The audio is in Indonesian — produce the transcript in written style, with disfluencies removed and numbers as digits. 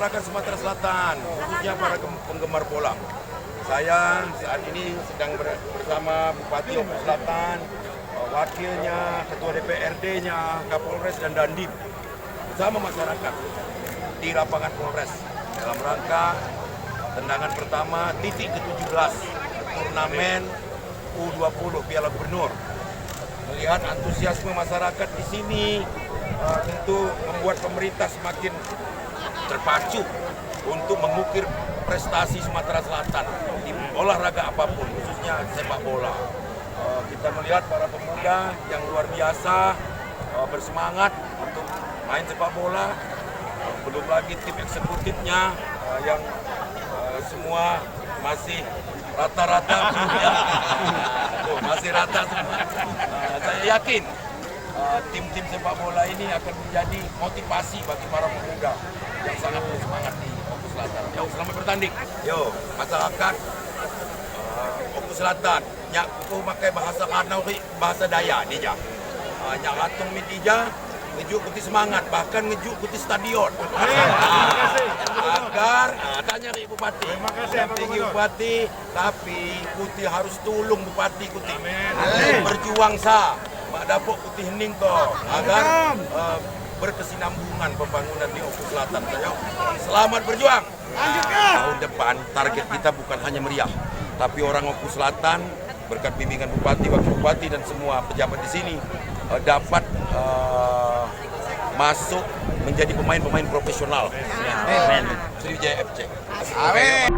masyarakat Sumatera Selatan, khususnya para penggemar bola. Saya saat ini sedang bersama Bupati Oku Selatan, wakilnya, Ketua DPRD-nya, Kapolres dan Dandim, bersama masyarakat di lapangan Polres dalam rangka tendangan pertama titik ke-17 turnamen U20 Piala Gubernur. Melihat antusiasme masyarakat di sini tentu membuat pemerintah semakin terpacu untuk mengukir prestasi Sumatera Selatan di olahraga apapun, khususnya sepak bola. Kita melihat para pemuda yang luar biasa bersemangat untuk main sepak bola, belum lagi tim eksekutifnya yang semua masih rata-rata masih rata semua. Saya yakin tim-tim sepak bola ini akan menjadi motivasi bagi para pemuda yang sangat bersemangat di Oku Selatan. Yo, selamat bertanding. Yo, masyarakat Oku Selatan, nyak ku pakai bahasa Kanau, bahasa Daya dia. Nyak atung mitija, ngejuk kuti semangat, bahkan ngejuk kuti stadion. Agar tanya ke Bupati. Terima kasih tinggi Bupati, tapi kuti harus tulung Bupati kuti. Berjuang sa, mak dapuk kuti hening ko, agar berkesinambungan pembangunan di Oku Selatan. Selamat berjuang. Tahun depan target kita bukan hanya meriah, tapi orang Oku Selatan berkat bimbingan Bupati, Wakil Bupati dan semua pejabat di sini dapat masuk menjadi pemain-pemain profesional Sriwijaya FC. Amin.